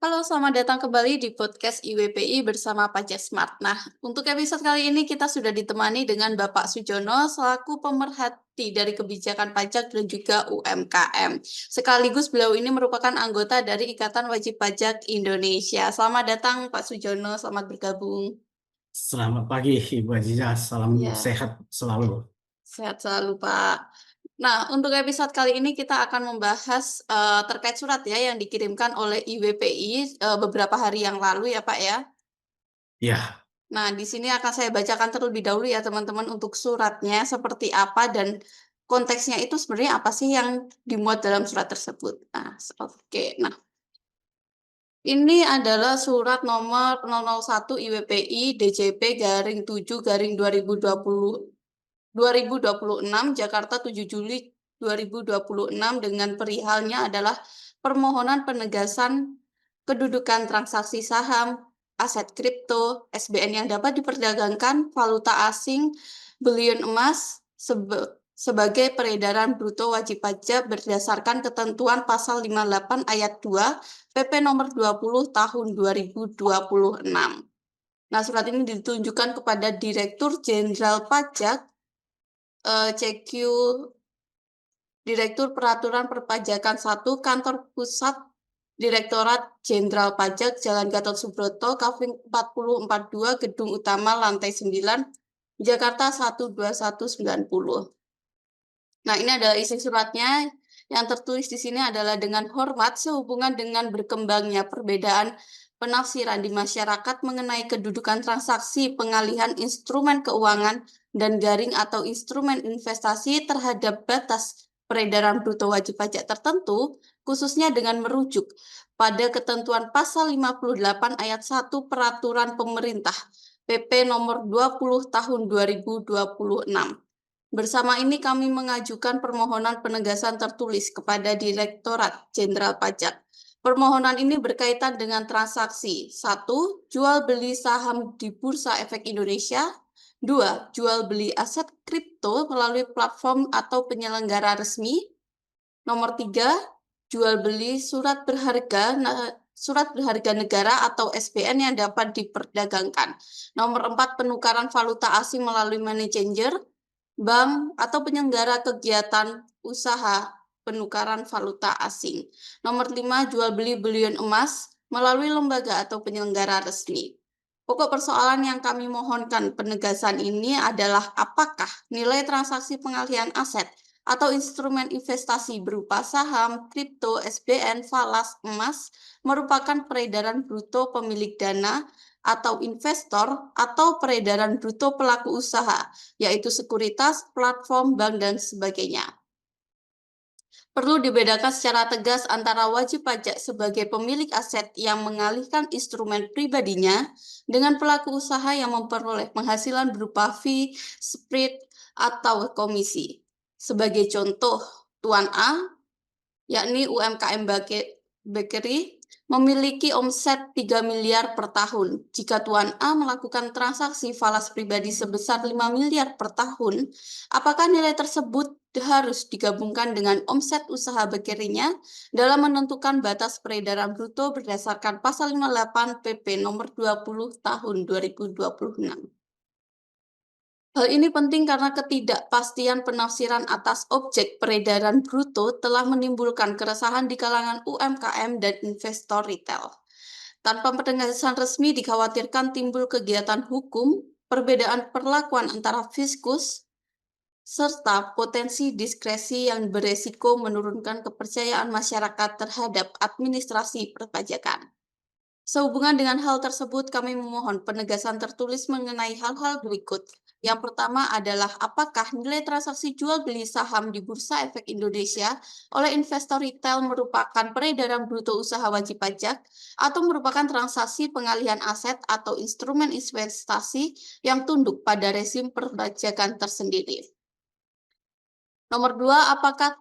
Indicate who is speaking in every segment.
Speaker 1: Halo, selamat datang kembali di podcast IWPI bersama Pajak Smart. Nah, untuk episode kali ini kita sudah ditemani dengan Bapak Sujono selaku pemerhati dari kebijakan pajak dan juga UMKM. Sekaligus beliau ini merupakan anggota dari Ikatan Wajib Pajak Indonesia. Selamat datang Pak Sujono, selamat bergabung.
Speaker 2: Selamat pagi Ibu Aziza, salam
Speaker 1: Ya,
Speaker 2: sehat selalu.
Speaker 1: sehat selalu Pak. Nah, untuk episode kali ini kita akan membahas terkait surat ya yang dikirimkan oleh IWPI beberapa hari yang lalu ya Pak ya.
Speaker 2: Ya,
Speaker 1: Nah, di sini akan saya bacakan terlebih dahulu ya teman-teman untuk suratnya seperti apa dan konteksnya itu sebenarnya apa sih yang dimuat dalam surat tersebut. Nah, oke. Nah, ini adalah surat nomor 001 IWPI DJP garing 7 garing 2026 Jakarta 7 Juli 2026 dengan perihalnya adalah permohonan penegasan kedudukan transaksi saham, aset kripto, SBN yang dapat diperdagangkan, valuta asing, beliun emas sebagai peredaran bruto wajib pajak berdasarkan ketentuan pasal 58 ayat 2 PP nomor 20 tahun 2026. Nah, surat ini ditunjukkan kepada Direktur Jenderal Pajak CQ Direktur Peraturan Perpajakan 1 Kantor Pusat Direktorat Jenderal Pajak Jalan Gatot Subroto Kavling 4042 Gedung Utama Lantai 9 Jakarta 12190. Nah, ini adalah isi suratnya. Yang tertulis di sini adalah dengan hormat sehubungan dengan berkembangnya perbedaan penafsiran di masyarakat mengenai kedudukan transaksi pengalihan instrumen keuangan dan garing atau instrumen investasi terhadap batas peredaran bruto wajib pajak tertentu, khususnya dengan merujuk pada ketentuan pasal 58 ayat 1 Peraturan Pemerintah PP nomor 20 tahun 2026. Bersama ini kami mengajukan permohonan penegasan tertulis kepada Direktorat Jenderal Pajak. Permohonan ini berkaitan dengan transaksi 1. Jual beli saham di Bursa Efek Indonesia. 2. Jual beli aset kripto melalui platform atau penyelenggara resmi. Nomor 3. Jual beli surat berharga negara atau SBN yang dapat diperdagangkan. Nomor 4. Penukaran valuta asing melalui money changer, bank, atau penyelenggara kegiatan usaha penukaran valuta asing. Nomor 5, jual beli beliun emas melalui lembaga atau penyelenggara resmi. Pokok persoalan yang kami mohonkan penegasan ini adalah apakah nilai transaksi pengalihan aset atau instrumen investasi berupa saham, kripto, SBN, falas, emas merupakan peredaran bruto pemilik dana atau investor atau peredaran bruto pelaku usaha, yaitu sekuritas, platform, bank, dan sebagainya. Perlu dibedakan secara tegas antara wajib pajak sebagai pemilik aset yang mengalihkan instrumen pribadinya dengan pelaku usaha yang memperoleh penghasilan berupa fee, spread, atau komisi. Sebagai contoh, Tuan A, yakni UMKM Bakery, memiliki omset 3 miliar per tahun. Jika Tuan A melakukan transaksi falas pribadi sebesar 5 miliar per tahun, apakah nilai tersebut harus digabungkan dengan omset usaha bakerynya dalam menentukan batas peredaran bruto berdasarkan pasal 58 PP nomor 20 tahun 2026. Hal ini penting karena ketidakpastian penafsiran atas objek peredaran bruto telah menimbulkan keresahan di kalangan UMKM dan investor retail. Tanpa penegasan resmi dikhawatirkan timbul kegiatan hukum, perbedaan perlakuan antara fiskus, serta potensi diskresi yang beresiko menurunkan kepercayaan masyarakat terhadap administrasi perpajakan. Sehubungan dengan hal tersebut, kami memohon penegasan tertulis mengenai hal-hal berikut. Yang pertama adalah apakah nilai transaksi jual beli saham di Bursa Efek Indonesia oleh investor retail merupakan peredaran bruto usaha wajib pajak atau merupakan transaksi pengalihan aset atau instrumen investasi yang tunduk pada rezim perpajakan tersendiri. Nomor 2, apakah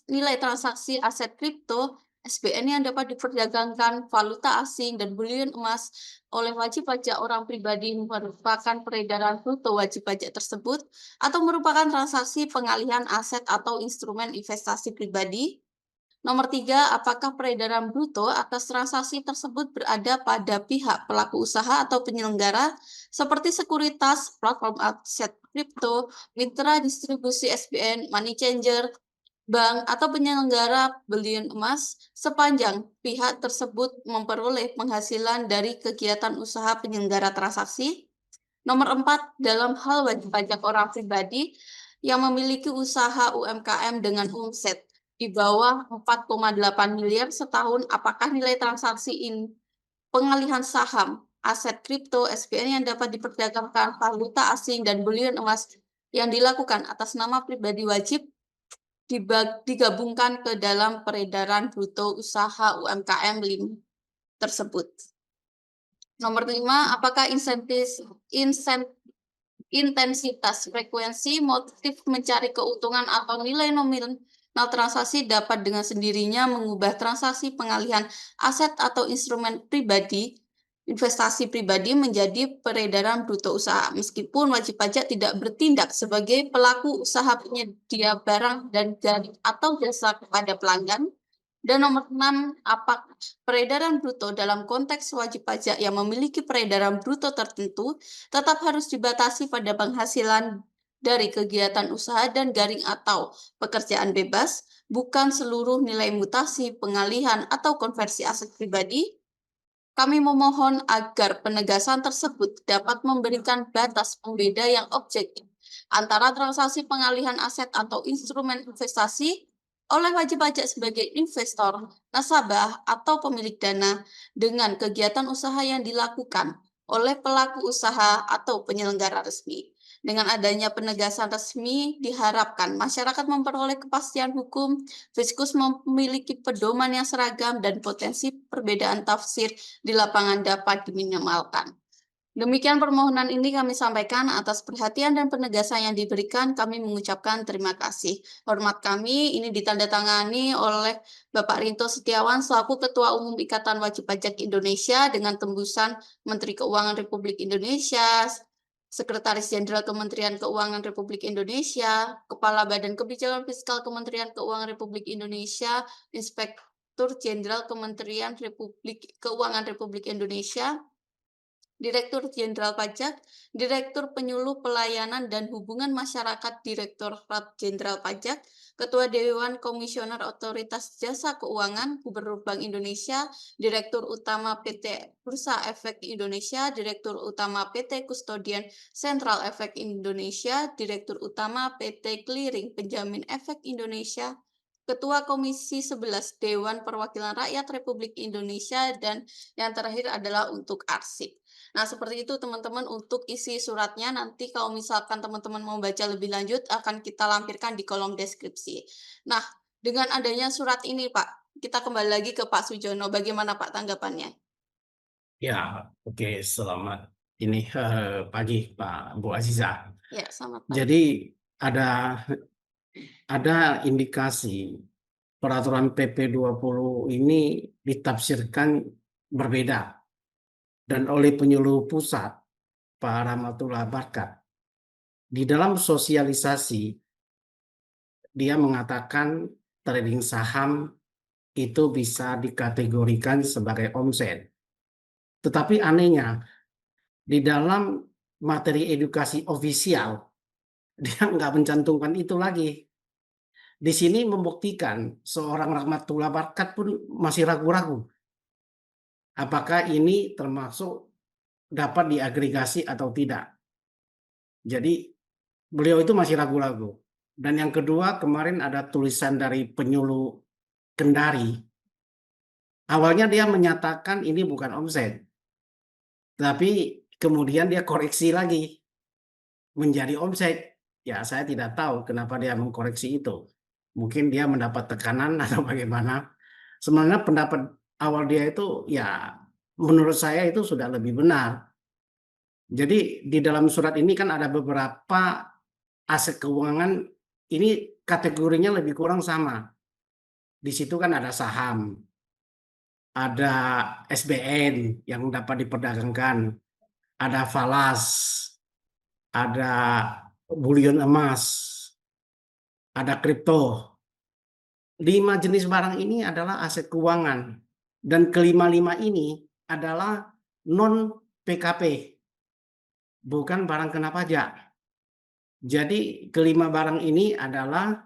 Speaker 1: nilai transaksi aset kripto, SBN yang dapat diperdagangkan, valuta asing, dan beliun emas oleh wajib pajak orang pribadi merupakan peredaran bruto wajib pajak tersebut atau merupakan transaksi pengalihan aset atau instrumen investasi pribadi? Nomor 3, apakah peredaran bruto atas transaksi tersebut berada pada pihak pelaku usaha atau penyelenggara seperti sekuritas, platform aset kripto, mitra distribusi SBN, money changer, bank, atau penyelenggara belian emas sepanjang pihak tersebut memperoleh penghasilan dari kegiatan usaha penyelenggara transaksi. Nomor 4, dalam hal wajib pajak orang pribadi yang memiliki usaha UMKM dengan omset di bawah 4,8 miliar setahun, apakah nilai transaksi pengalihan saham, aset kripto, SBN yang dapat diperdagangkan, valuta asing, dan bulian emas yang dilakukan atas nama pribadi wajib digabungkan ke dalam peredaran bruto usaha UMKM tersebut. Nomor 5, apakah intensitas, frekuensi, motif mencari keuntungan atau nilai nominal transaksi dapat dengan sendirinya mengubah transaksi pengalihan aset atau instrumen pribadi, investasi pribadi menjadi peredaran bruto usaha, meskipun wajib pajak tidak bertindak sebagai pelaku usaha penyedia barang dan atau jasa kepada pelanggan. Dan nomor 6, apakah peredaran bruto dalam konteks wajib pajak yang memiliki peredaran bruto tertentu tetap harus dibatasi pada penghasilan dari kegiatan usaha dan garing atau pekerjaan bebas, bukan seluruh nilai mutasi, pengalihan, atau konversi aset pribadi. Kami memohon agar penegasan tersebut dapat memberikan batas pembeda yang objektif antara transaksi pengalihan aset atau instrumen investasi oleh wajib pajak sebagai investor, nasabah, atau pemilik dana dengan kegiatan usaha yang dilakukan oleh pelaku usaha atau penyelenggara resmi. Dengan adanya penegasan resmi, diharapkan masyarakat memperoleh kepastian hukum, fiskus memiliki pedoman yang seragam, dan potensi perbedaan tafsir di lapangan dapat diminimalkan. Demikian permohonan ini kami sampaikan. Atas perhatian dan penegasan yang diberikan, kami mengucapkan terima kasih. Hormat kami ini ditandatangani oleh Bapak Rinto Setiawan selaku Ketua Umum Ikatan Wajib Pajak Indonesia dengan tembusan Menteri Keuangan Republik Indonesia, Sekretaris Jenderal Kementerian Keuangan Republik Indonesia, Kepala Badan Kebijakan Fiskal Kementerian Keuangan Republik Indonesia, Inspektur Jenderal Kementerian Keuangan Republik Indonesia, Direktur Jenderal Pajak, Direktur Penyuluh Pelayanan dan Hubungan Masyarakat Direktorat Jenderal Pajak, Ketua Dewan Komisioner Otoritas Jasa Keuangan, Gubernur Bank Indonesia, Direktur Utama PT Bursa Efek Indonesia, Direktur Utama PT Kustodian Sentral Efek Indonesia, Direktur Utama PT Clearing Penjamin Efek Indonesia, Ketua Komisi 11 Dewan Perwakilan Rakyat Republik Indonesia, dan yang terakhir adalah untuk arsip. Nah, seperti itu teman-teman untuk isi suratnya. Nanti kalau misalkan teman-teman mau baca lebih lanjut, akan kita lampirkan di kolom deskripsi. Nah, dengan adanya surat ini, Pak, kita kembali lagi ke Pak Sujono. Bagaimana, Pak, tanggapannya?
Speaker 2: Ya, oke. Selamat pagi, Pak Bu Aziza.
Speaker 1: Ya, selamat pagi.
Speaker 2: Jadi ada indikasi peraturan PP 20 ini ditafsirkan berbeda dan oleh penyuluh pusat Pak Rahmatullah Barkat di dalam sosialisasi dia mengatakan trading saham itu bisa dikategorikan sebagai omset. Tetapi anehnya di dalam materi edukasi ofisial dia nggak mencantumkan itu lagi. Di sini membuktikan seorang Rahmatullah Barkat pun masih ragu-ragu apakah ini termasuk dapat diagregasi atau tidak. Jadi beliau itu masih ragu-ragu. Dan yang kedua, kemarin ada tulisan dari penyuluh Kendari. Awalnya dia menyatakan ini bukan omset. Tapi kemudian dia koreksi lagi menjadi omset. Ya, saya tidak tahu kenapa dia mengkoreksi itu. Mungkin dia mendapat tekanan atau bagaimana. Sebenarnya pendapat awal dia itu ya menurut saya itu sudah lebih benar. Jadi di dalam surat ini kan ada beberapa aset keuangan ini kategorinya lebih kurang sama. Di situ kan ada saham, ada SBN yang dapat diperdagangkan, ada falas, ada bulion emas, ada kripto. 5 jenis barang ini adalah aset keuangan. Dan kelima-lima ini adalah non-PKP, bukan barang kena pajak. Jadi kelima barang ini adalah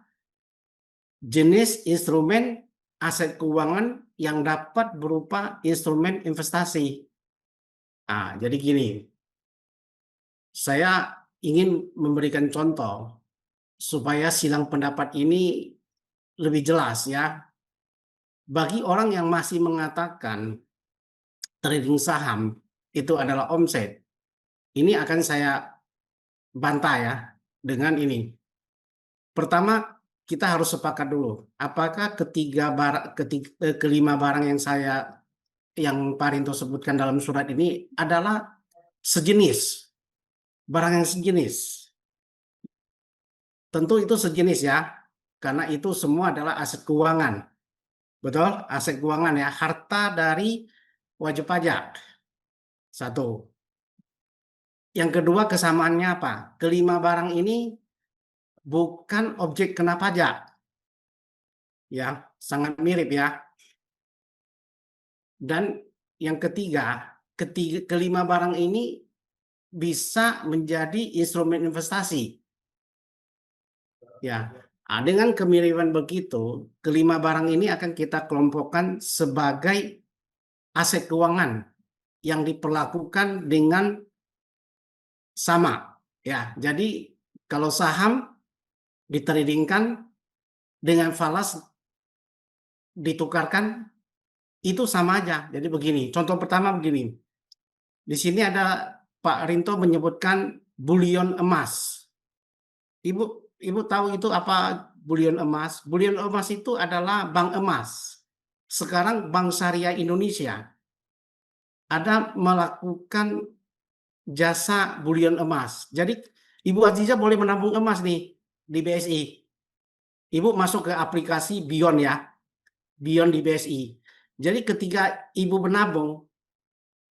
Speaker 2: jenis instrumen aset keuangan yang dapat berupa instrumen investasi. Nah, jadi gini, saya ingin memberikan contoh supaya silang pendapat ini lebih jelas ya. Bagi orang yang masih mengatakan trading saham itu adalah omset, ini akan saya bantah ya dengan ini. Pertama, kita harus sepakat dulu, apakah kelima barang yang Pak Rinto sebutkan dalam surat ini adalah sejenis, barang yang sejenis. Tentu itu sejenis ya, karena itu semua adalah aset keuangan. Betul? Aset keuangan ya, harta dari wajib pajak. Satu. Yang kedua, kesamaannya apa? Kelima barang ini bukan objek kena pajak. Ya, sangat mirip ya. Dan yang ketiga, kelima barang ini bisa menjadi instrumen investasi. Ya, dengan kemiripan begitu, kelima barang ini akan kita kelompokkan sebagai aset keuangan yang diperlakukan dengan sama. Ya, jadi kalau saham ditradingkan dengan falas ditukarkan itu sama aja. Jadi begini, contoh pertama begini. Di sini ada Pak Rinto menyebutkan bulion emas. Ibu tahu itu apa bulion emas? Bulion emas itu adalah bank emas. Sekarang Bank Syariah Indonesia ada melakukan jasa bulion emas. Jadi Ibu Aziza boleh menabung emas nih di BSI. Ibu masuk ke aplikasi Bion ya, Bion di BSI. Jadi ketika Ibu menabung,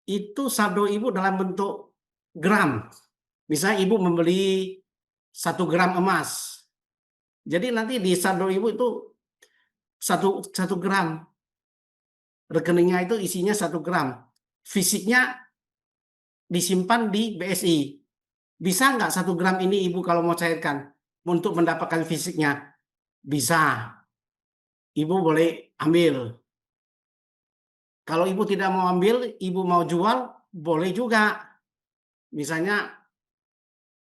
Speaker 2: itu saldo Ibu dalam bentuk gram. Misalnya Ibu membeli 1 gram emas. Jadi nanti di saldo Ibu itu 1 gram. Rekeningnya itu isinya 1 gram. Fisiknya disimpan di BSI. Bisa nggak 1 gram ini Ibu kalau mau cairkan untuk mendapatkan fisiknya? Bisa. Ibu boleh ambil. Kalau Ibu tidak mau ambil, Ibu mau jual, boleh juga. Misalnya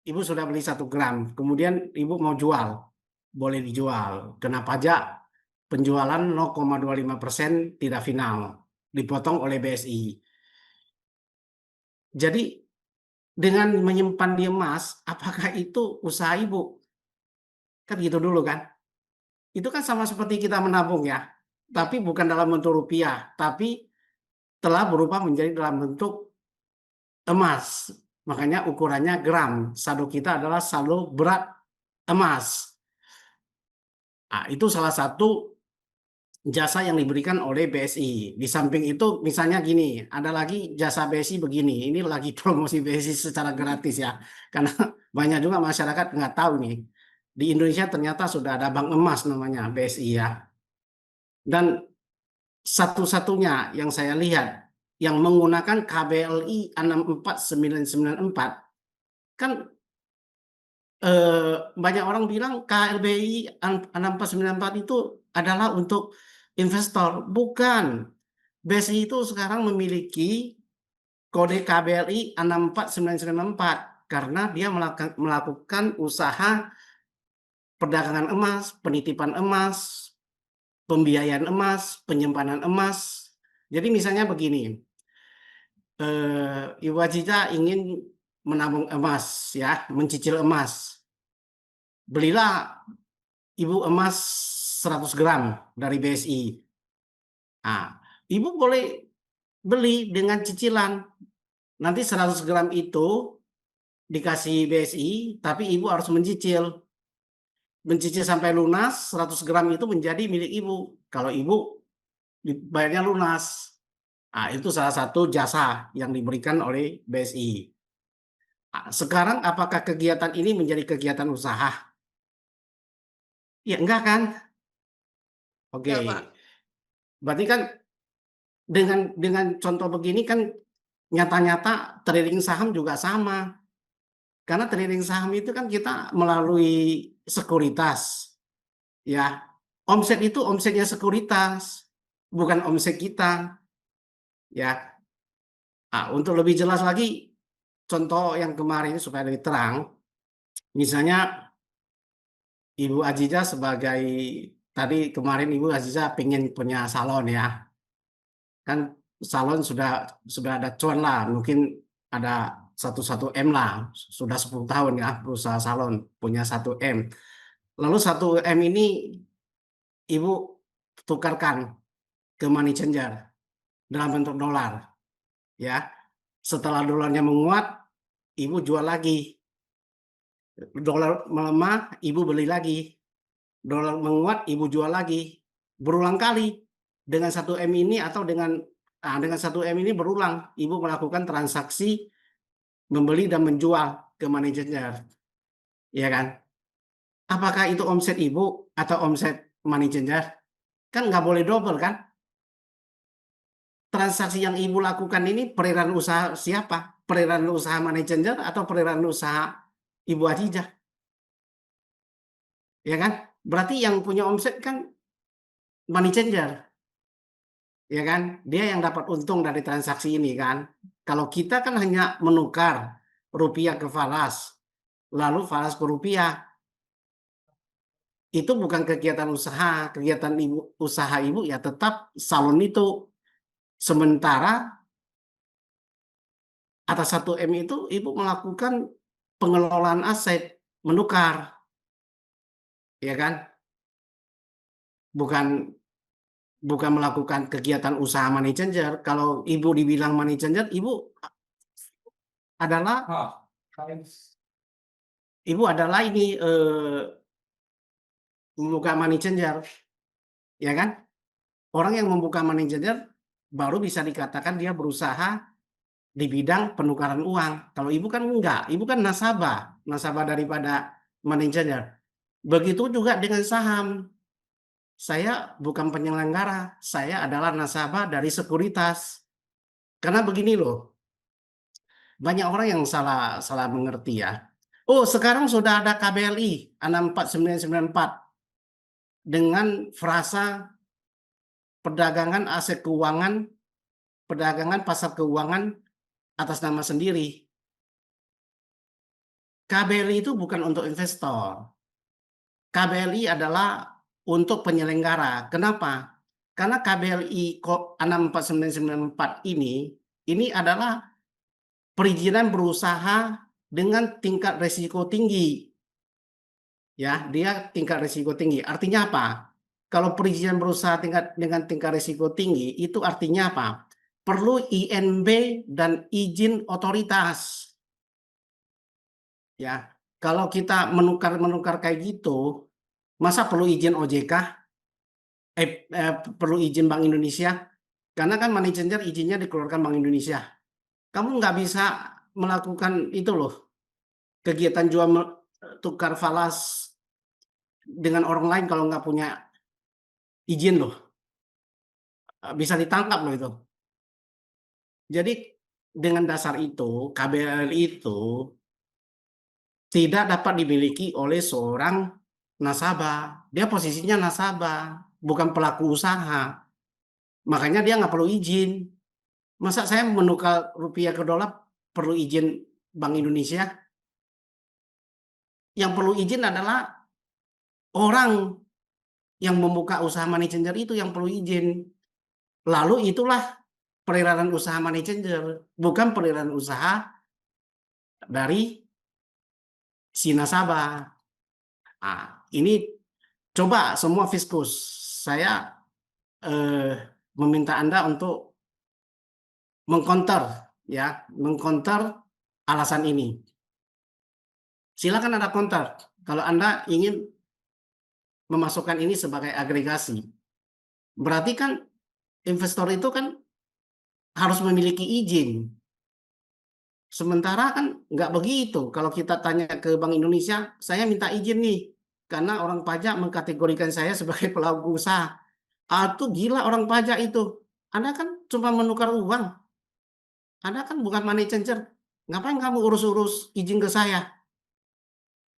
Speaker 2: Ibu sudah beli 1 gram, kemudian Ibu mau jual, boleh dijual. Kena pajak penjualan 0,25% tidak final, dipotong oleh BSI. Jadi dengan menyimpan di emas, apakah itu usaha Ibu? Kan gitu dulu kan? Itu kan sama seperti kita menabung ya, tapi bukan dalam bentuk rupiah, tapi telah berubah menjadi dalam bentuk emas. Makanya ukurannya gram. Saldo kita adalah saldo berat emas. Nah, itu salah satu jasa yang diberikan oleh BSI. Di samping itu misalnya gini, ada lagi jasa BSI begini. Ini lagi promosi BSI secara gratis ya. Karena banyak juga masyarakat nggak tahu nih. Di Indonesia ternyata sudah ada bank emas namanya BSI ya. Dan satu-satunya yang saya lihat yang menggunakan KBLI 64994 kan banyak orang bilang KLBI 6494 itu adalah untuk investor. Bukan. BSI itu sekarang memiliki kode KBLI 64994 karena dia melakukan usaha perdagangan emas, penitipan emas, pembiayaan emas, penyimpanan emas. Jadi misalnya begini, Ibu Aziza ingin menabung emas ya, mencicil emas. Belilah Ibu emas 100 gram dari BSI. Nah, Ibu boleh beli dengan cicilan. Nanti 100 gram itu dikasih BSI, tapi Ibu harus mencicil. Mencicil sampai lunas, 100 gram itu menjadi milik Ibu. Kalau Ibu dibayarnya lunas. Nah, itu salah satu jasa yang diberikan oleh BSI. Nah, sekarang apakah kegiatan ini menjadi kegiatan usaha? Ya enggak kan? Oke.
Speaker 1: Ya, Pak.
Speaker 2: Berarti kan dengan contoh begini kan nyata-nyata trading saham juga sama. Karena trading saham itu kan kita melalui sekuritas, ya. Omset itu omsetnya sekuritas, bukan omset kita, ya. Untuk lebih jelas lagi, contoh yang kemarin supaya lebih terang, misalnya Ibu Aziza sebagai tadi kemarin Ibu Aziza pengen punya salon ya, kan salon sudah ada cuan lah, mungkin ada 1 M lah, sudah 10 tahun ya berusaha salon punya 1 M. Lalu 1 M ini Ibu tukarkan ke money changer dalam bentuk dolar, ya. Setelah dolarnya menguat, Ibu jual lagi. Dolar melemah, Ibu beli lagi. Dolar menguat, Ibu jual lagi. Berulang kali dengan 1 M ini atau dengan 1 M ini berulang, Ibu melakukan transaksi membeli dan menjual ke money changer, ya kan? Apakah itu omset Ibu atau omset money changer? Kan nggak boleh double kan? Transaksi yang Ibu lakukan ini peredaran usaha siapa? Peredaran usaha money changer atau peredaran usaha Ibu Adijah? Ya kan? Berarti yang punya omset kan money changer, ya kan? Dia yang dapat untung dari transaksi ini kan. Kalau kita kan hanya menukar rupiah ke falas, lalu falas ke rupiah. Itu bukan kegiatan usaha, kegiatan usaha Ibu ya tetap salon itu. Sementara atas 1 M itu Ibu melakukan pengelolaan aset, menukar, ya kan? Bukan bukan melakukan kegiatan usaha money changer. Kalau Ibu dibilang money changer, adalah Ibu adalah ini membuka money changer, ya kan? Orang yang membuka money changer baru bisa dikatakan dia berusaha di bidang penukaran uang. Kalau Ibu kan enggak, Ibu kan nasabah daripada money changer. Begitu juga dengan saham. Saya bukan penyelenggara, saya adalah nasabah dari sekuritas. Karena begini loh, banyak orang yang salah mengerti ya. Oh, sekarang sudah ada KBLI 64994 dengan frasa perdagangan aset keuangan, perdagangan pasar keuangan atas nama sendiri. KBLI itu bukan untuk investor. KBLI adalah untuk penyelenggara. Kenapa? Karena KBLI 64994 ini adalah perizinan berusaha dengan tingkat risiko tinggi. Ya, dia tingkat risiko tinggi. Artinya apa? Kalau perizinan berusaha dengan tingkat risiko tinggi, itu artinya apa? Perlu INB dan izin otoritas. Ya, kalau kita menukar kayak gitu, masa perlu izin OJK? Perlu izin Bank Indonesia? Karena kan money changer izinnya dikeluarkan Bank Indonesia. Kamu nggak bisa melakukan itu loh, kegiatan jual tukar falas dengan orang lain kalau nggak punya izin loh. Bisa ditangkap loh itu. Jadi dengan dasar itu, KBLI itu tidak dapat dimiliki oleh seorang nasabah. Dia posisinya nasabah, bukan pelaku usaha. Makanya dia nggak perlu izin. Masa saya menukar rupiah ke dolar perlu izin Bank Indonesia? Yang perlu izin adalah orang yang membuka usaha money changer itu yang perlu izin. Lalu itulah peredaran usaha money changer, bukan peredaran usaha dari si nasabah. Ini coba semua fiskus, saya meminta Anda untuk mengkonter alasan ini. Silakan Anda konter kalau Anda ingin memasukkan ini sebagai agregasi. Berarti kan investor itu kan harus memiliki izin. Sementara kan nggak begitu. Kalau kita tanya ke Bank Indonesia, saya minta izin nih, karena orang pajak mengkategorikan saya sebagai pelaku usaha. Itu gila orang pajak itu. Anda kan cuma menukar uang, Anda kan bukan money changer. Ngapain kamu urus-urus izin ke saya?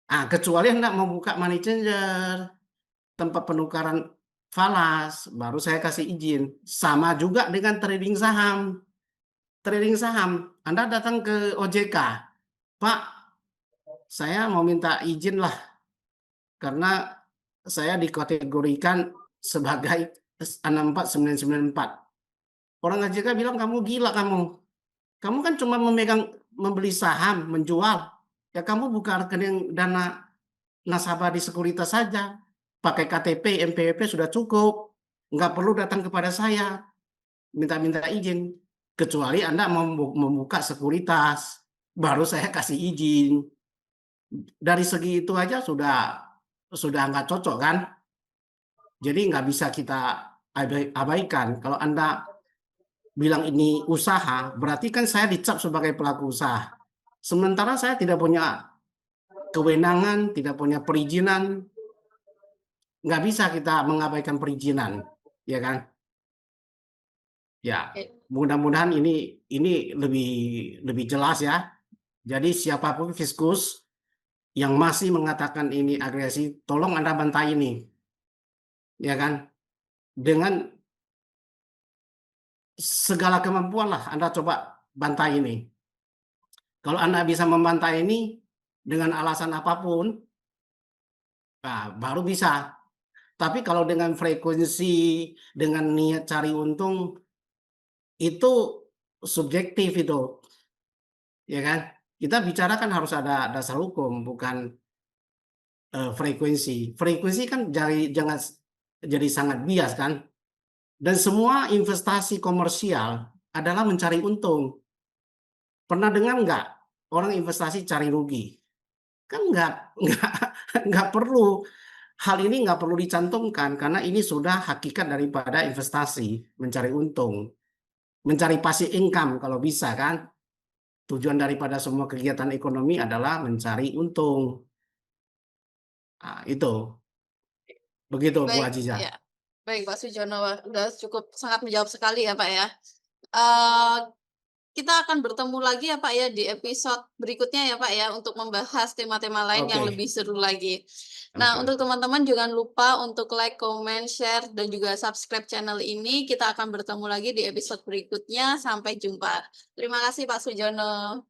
Speaker 2: Kecuali Anda mau buka money changer, tempat penukaran falas, baru saya kasih izin. Sama juga dengan trading saham. Trading saham, Anda datang ke OJK, Pak, saya mau minta izin lah, karena saya dikategorikan sebagai 64994. Orang OJK bilang, kamu gila kamu. Kamu kan cuma membeli saham, menjual. Ya kamu buka rekening dana nasabah di sekuritas saja. Pakai KTP, NPWP sudah cukup. Nggak perlu datang kepada saya, minta-minta izin. Kecuali Anda mau membuka sekuritas, baru saya kasih izin. Dari segi itu aja sudah nggak cocok kan? Jadi nggak bisa kita abaikan. Kalau Anda bilang ini usaha, berarti kan saya dicap sebagai pelaku usaha. Sementara saya tidak punya kewenangan, tidak punya perizinan, nggak bisa kita mengabaikan perizinan, ya kan? Ya, mudah-mudahan ini lebih jelas ya. Jadi siapapun Fiskus yang masih mengatakan ini agresi, tolong Anda bantai ini, ya kan? Dengan segala kemampuan lah Anda coba bantai ini. Kalau Anda bisa membantai ini dengan alasan apapun, baru bisa. Tapi kalau dengan frekuensi, dengan niat cari untung, itu subjektif itu, ya kan? Kita bicara kan harus ada dasar hukum, bukan frekuensi. Frekuensi kan jangan jadi sangat bias kan? Dan semua investasi komersial adalah mencari untung. Pernah dengar nggak orang investasi cari rugi? Kan nggak perlu. Hal ini nggak perlu dicantumkan karena ini sudah hakikat daripada investasi, mencari untung, mencari passive income kalau bisa kan. Tujuan daripada semua kegiatan ekonomi adalah mencari untung. Itu begitu Bu
Speaker 1: Baik,
Speaker 2: Aziza.
Speaker 1: ya. Baik Pak Sujono, udah cukup sangat menjawab sekali ya Pak ya. Eee, kita akan bertemu lagi ya Pak ya di episode berikutnya ya Pak ya, untuk membahas tema-tema lain yang
Speaker 2: Oke,
Speaker 1: lebih seru lagi. Nah, untuk
Speaker 2: oke.
Speaker 1: teman-teman jangan lupa untuk like, comment, share, dan juga subscribe channel ini. Kita akan bertemu lagi di episode berikutnya. Sampai jumpa. Terima kasih Pak Sujono.